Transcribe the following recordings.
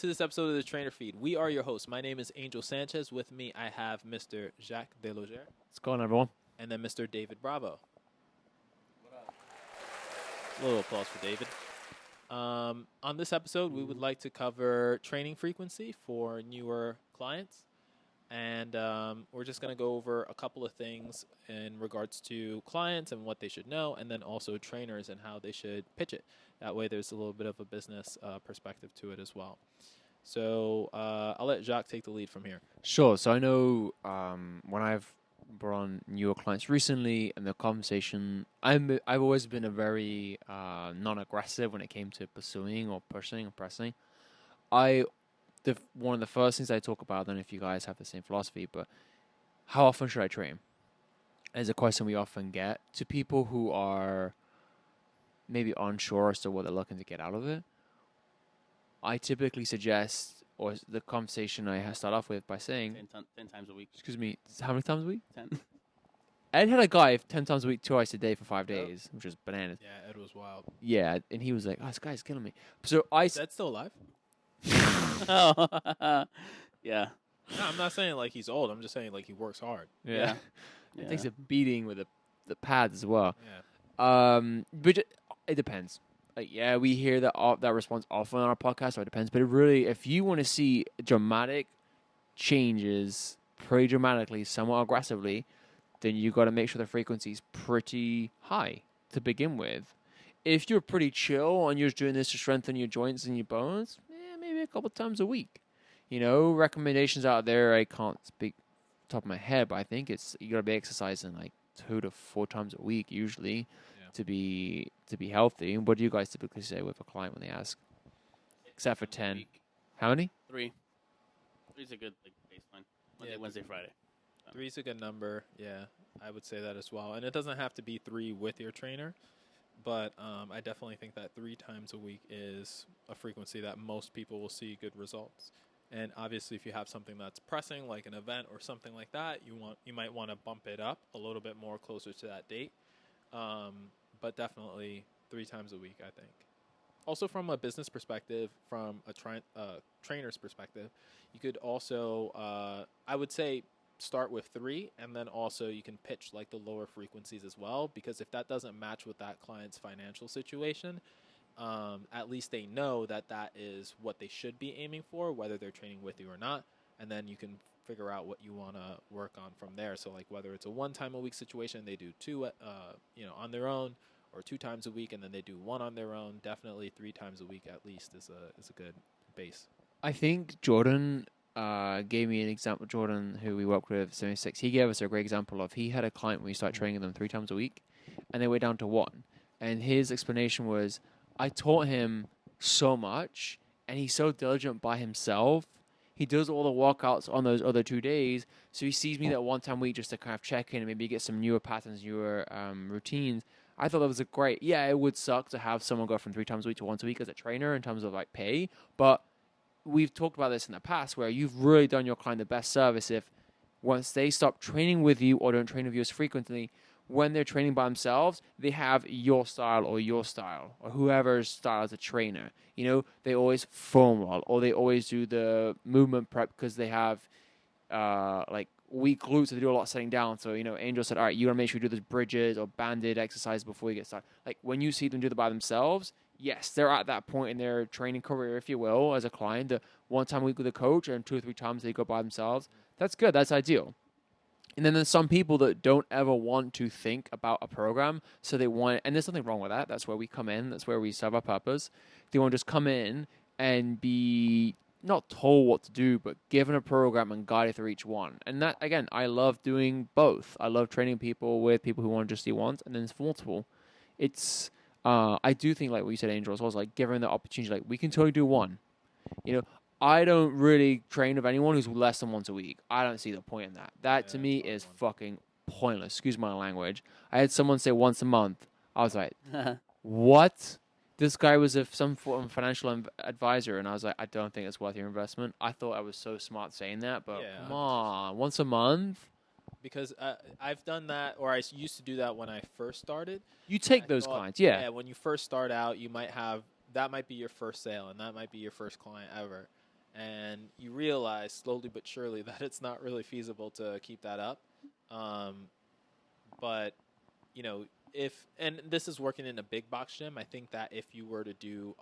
to this episode of the Trainer Feed. We are your hosts. My name is Angel Sanchez. With me, I have Mr. Jacques Delogere. What's going on, everyone? And then Mr. David Bravo. A little applause for David. On this episode, we would like to cover training frequency for newer clients. And we're just going to go over a couple of things in regards to clients and what they should know, and then also trainers and how they should pitch it. That way there's a little bit of a business perspective to it as well. So I'll let Jacques take the lead from here. Sure. So I know when I've brought on newer clients recently, and the conversation, I've always been a very non-aggressive when it came to pursuing or pushing or pressing. One of the first things I talk about, I don't know if you guys have the same philosophy, but how often should I train? Is a question we often get to people who are maybe unsure as to what they're looking to get out of it. I typically suggest, or the conversation I start off with by saying 10 times a week. Excuse me, how many times a week? 10. Ed had a guy 10 times a week, twice a day for 5 days, which is bananas. Yeah, Ed was wild. Yeah, and he was like, "Oh, this guy's killing me." So I Is Ed still alive? Oh, yeah. No, I'm not saying like he's old. I'm just saying like he works hard. yeah, Yeah. it takes a beating with the pads as well. Yeah. But it depends. Like, yeah, we hear that response often on our podcast, so it depends. But it really, if you want to see dramatic changes pretty dramatically, somewhat aggressively, then you got to make sure the frequency is pretty high to begin with. If you're pretty chill and you're just doing this to strengthen your joints and your bones, maybe a couple times a week. You know, recommendations out there, I can't speak top of my head, but I think it's you got to be exercising like 2 to 4 times a week usually to be healthy. What do you guys typically say with a client when they ask? Except for 10. Week. How many? 3. 3's a good baseline. Monday, Yeah. Wednesday, Friday. 3's a good number. Yeah, I would say that as well. And it doesn't have to be 3 with your trainer, but I definitely think that 3 times a week is a frequency that most people will see good results. And obviously, if you have something that's pressing, like an event or something like that, you might want to bump it up a little bit more closer to that date. But definitely 3 times a week, I think. Also, from a business perspective, from a trainer's perspective, you could also, I would say, start with 3, and then also you can pitch like the lower frequencies as well, because if that doesn't match with that client's financial situation, at least they know that that is what they should be aiming for, whether they're training with you or not, and then you can figure out what you want to work on from there. So like whether it's a 1 time a week situation, they do 2 on their own, or 2 times a week and then they do 1 on their own. Definitely 3 times a week at least is a good base. I think Jordan gave me an example. Jordan, who we work with, 76, he gave us a great example of, he had a client when we started training them 3 times a week, and they went down to 1. And his explanation was, I taught him so much, and he's so diligent by himself. He does all the workouts on those other 2 days, so he sees me that 1 time a week just to kind of check in and maybe get some newer patterns, newer routines. I thought that was a great, it would suck to have someone go from 3 times a week to once a week as a trainer in terms of like pay, but we've talked about this in the past where you've really done your client the best service if once they stop training with you or don't train with you as frequently, when they're training by themselves, they have your style or whoever's style as a trainer. You know, they always foam roll or they always do the movement prep because they have like weak glutes, so they do a lot of sitting down. So, you know, Angel said, all right, you want to make sure you do those bridges or banded exercise before you get started. Like when you see them do that by themselves, yes, they're at that point in their training career, if you will, as a client, the 1 time a week with a coach and 2 or 3 times they go by themselves. That's good. That's ideal. And then there's some people that don't ever want to think about a program, so they want, and there's nothing wrong with that. That's where we come in. That's where we serve our purpose. They want to just come in and be not told what to do, but given a program and guided through each one. And that, again, I love doing both. I love training people with people who want to just do once, and then it's multiple. It's, I do think, like what you said, Angel, as well, as like giving the opportunity, like we can totally do 1. You know, I don't really train with anyone who's less than once a week. I don't see the point in that. That to me is fucking pointless. Excuse my language. I had someone say once a month. I was like, what? This guy was some form of financial advisor, and I was like, I don't think it's worth your investment. I thought I was so smart saying that, but come on, once a month? Because I've done that, or I used to do that when I first started. You take those clients, yeah. Yeah, when you first start out, you might have, that might be your first sale, and that might be your first client ever. then you realize slowly but surely that it's not really feasible to keep that up. But you know, and this is working in a big box gym, I think that if you were to do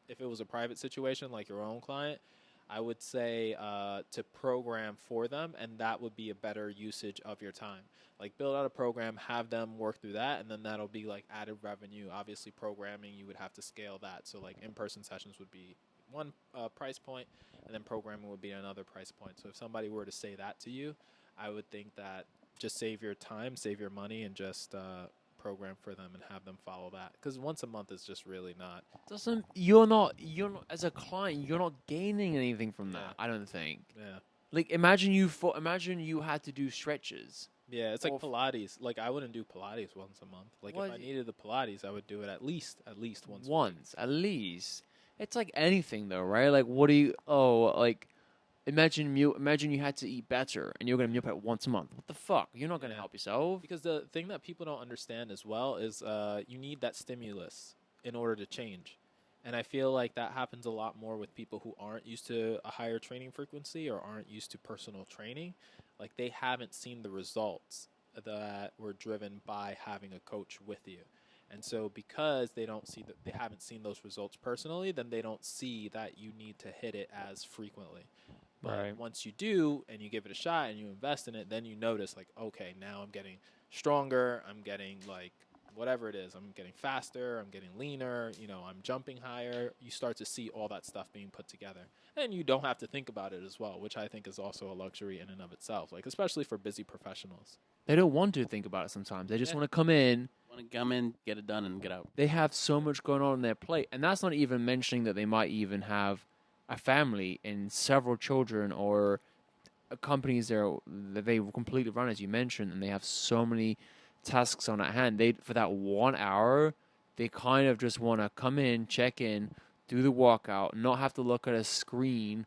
if it was a private situation like your own client, I would say to program for them, and that would be a better usage of your time. Like build out a program, have them work through that, and then that'll be like added revenue. Obviously, programming, you would have to scale that. So like in-person sessions would be one price point, and then programming would be another price point. So if somebody were to say that to you, I would think that just save your time, save your money, and just program for them and have them follow that. Because once a month is just really not. You're not as a client, you're not gaining anything from that. Yeah. I don't think. Yeah. Like imagine you had to do stretches. Yeah, it's like Or Pilates. Like I wouldn't do Pilates once a month. Like What if I do you- needed the Pilates, I would do it at least once. Once, at least. It's like anything though, right? Like what do you imagine you had to eat better and you're gonna meal prep once a month. What the fuck? You're not gonna Yeah. help yourself. Because the thing that people don't understand as well is you need that stimulus in order to change. And I feel like that happens a lot more with people who aren't used to a higher training frequency or aren't used to personal training. Like they haven't seen the results that were driven by having a coach with you. And so because they haven't seen those results personally, then they don't see that you need to hit it as frequently. But Right. once you do and you give it a shot and you invest in it, then you notice like, okay, now I'm getting stronger. I'm getting like whatever it is. I'm getting faster. I'm getting leaner. You know, I'm jumping higher. You start to see all that stuff being put together. And you don't have to think about it as well, which I think is also a luxury in and of itself, like especially for busy professionals. They don't want to think about it sometimes. They just Yeah. want to come in. Want to come in, get it done, and get out. They have so much going on their plate. And that's not even mentioning that they might even have a family and several children or companies that they completely run, as you mentioned, and they have so many tasks on at hand. For that 1 hour, they kind of just want to come in, check in, do the workout, not have to look at a screen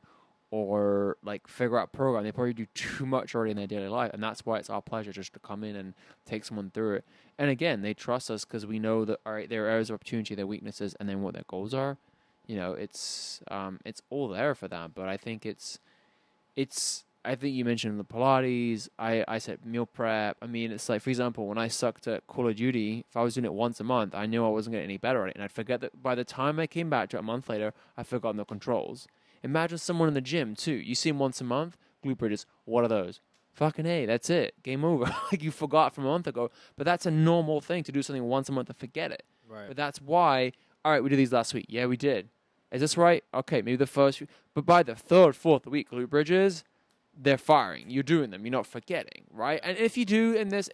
or like figure out program. They probably do too much already in their daily life, and that's why it's our pleasure just to come in and take someone through it. And again, they trust us because we know that all right, their areas of opportunity, their weaknesses, and then what their goals are. You know, it's all there for that. But I think it's. I think you mentioned the Pilates. I said meal prep. I mean, it's like, for example, when I sucked at Call of Duty, if I was doing it once a month, I knew I wasn't getting any better at it. And I'd forget that by the time I came back to it a month later, I'd forgotten the controls. Imagine someone in the gym, too. You see them once a month, glute bridges. What are those? Fucking A, that's it. Game over. Like you forgot from a month ago. But that's a normal thing to do something once a month and forget it. Right. But that's why, all right, we did these last week. Yeah, we did. Is this right? Okay, maybe the first few. But by the third, fourth week, glute bridges, they're firing. You're doing them. You're not forgetting, right? And if you do, and there's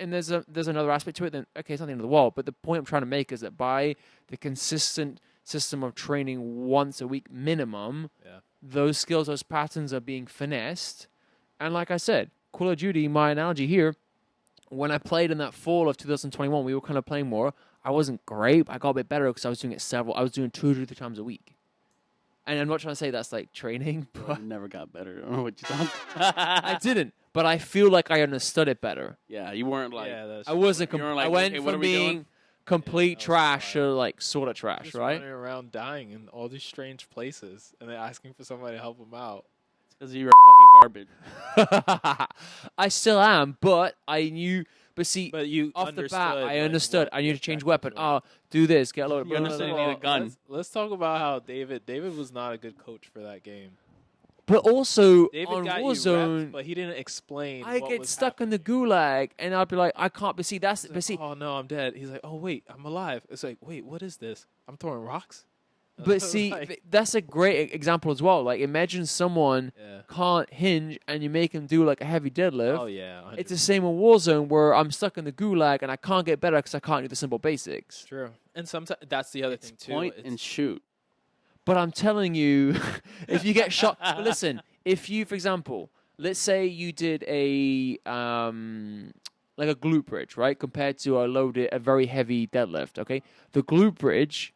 another aspect to it, then okay, it's not the end of the world. But the point I'm trying to make is that by the consistent system of training once a week minimum, those skills, those patterns are being finessed. And like I said, Call of Duty, my analogy here, when I played in that fall of 2021, we were kind of playing more. I wasn't great. I got a bit better because I was doing it I was doing 2 to 3 times a week. And I'm not trying to say that's like training, but I never got better. I don't know what you're talking. I didn't. But I feel like I understood it better. Yeah, you weren't like. Yeah, that's I wasn't. You weren't like, I went okay, what from are we doing? being complete that was trash wild. to like sort of trash, just right? running around dying in all these strange places, and they're asking for somebody to help them out. Because you were fucking garbage. I still am, but I knew. But see, But you off the understood, bat, I like, understood. what I need the to change effects weapon. were. Do this, get a load of. You understood you need a gun. Let's talk about how David was not a good coach for that game. But also David on got you Warzone, reps, but he didn't explain. I what get was stuck in the happening. gulag, and I'll be like, I can't. But see, that's. He's But like, see, oh no, I'm dead. He's like, oh wait, I'm alive. It's like, wait, what is this? I'm throwing rocks. but see, Like, that's a great example as well. Like, imagine someone yeah. can't hinge, and you make him do like a heavy deadlift. Oh yeah. 100%. It's the same with Warzone where I'm stuck in the gulag and I can't get better because I can't do the simple basics. True. And sometimes that's the other It's thing too. point It's- and shoot. But I'm telling you, if you get shot, but listen, if you, for example, let's say you did a like a glute bridge, right, compared to a very heavy deadlift. Okay, the glute bridge,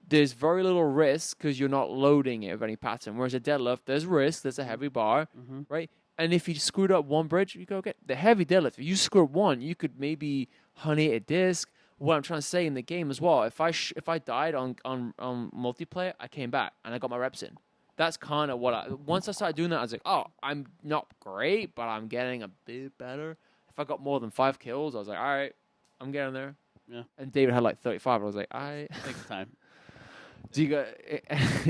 there's very little risk because you're not loading it with any pattern. Whereas a deadlift, there's risk. There's a heavy bar, Mm-hmm. right? And if you screwed up one bridge, you go get the heavy deadlift. If you screw up one, you could maybe herniate a disc. What I'm trying to say in the game as well, if I died on multiplayer, I came back and I got my reps in. that's kind of what once I started doing that, I was like, oh, I'm not great, but I'm getting a bit better. If I got more than 5 kills, I was like, all right, I'm getting there. Yeah. And David had like 35. I was like, Takes time. Do you got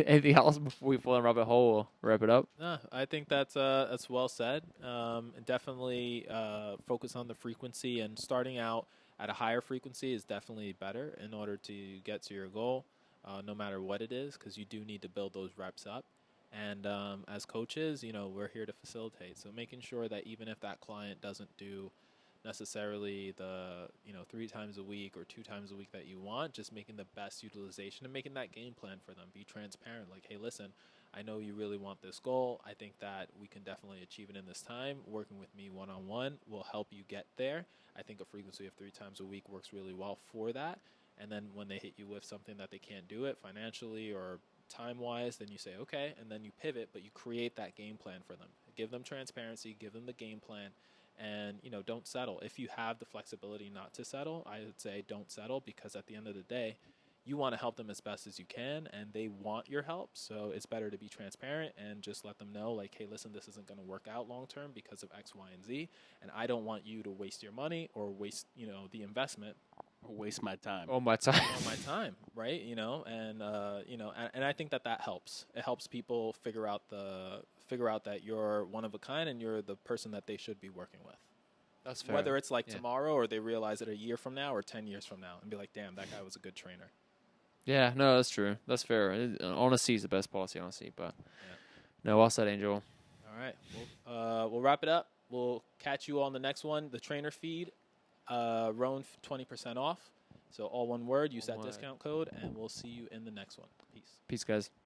anything else before we fall in rabbit hole or wrap it up? No, I think that's well said. Definitely focus on the frequency, and starting out at a higher frequency is definitely better in order to get to your goal, no matter what it is, because you do need to build those reps up. And as coaches, we're here to facilitate. So making sure that even if that client doesn't do necessarily the 3 times a week or 2 times a week that you want, just making the best utilization and making that game plan for them. Be transparent, like, hey, listen, I know you really want this goal. I think that we can definitely achieve it in this time. Working with me one-on-one will help you get there. I think a frequency of 3 times a week works really well for that. And then when they hit you with something that they can't do it financially or time-wise, then you say, okay, and then you pivot, but you create that game plan for them. Give them transparency, give them the game plan, and, don't settle. If you have the flexibility not to settle, I would say don't settle, because at the end of the day, you want to help them as best as you can, and they want your help. So it's better to be transparent and just let them know, like, hey, listen, this isn't going to work out long term because of X, Y, and Z, and I don't want you to waste your money or waste, the investment. Or waste my time. All my time. On my time, right? And I think that helps. It helps people figure out that you're one of a kind and you're the person that they should be working with. That's fair. Whether it's like tomorrow or they realize it a year from now or 10 years from now and be like, damn, that guy was a good trainer. Yeah, no, that's true. That's fair. Honesty is the best policy, honestly. But no, well said, Angel. All right, we'll wrap it up. We'll catch you on the next one. The trainer feed, Roan 20% off. So all one word. Use that discount code, and we'll see you in the next one. Peace. Peace, guys.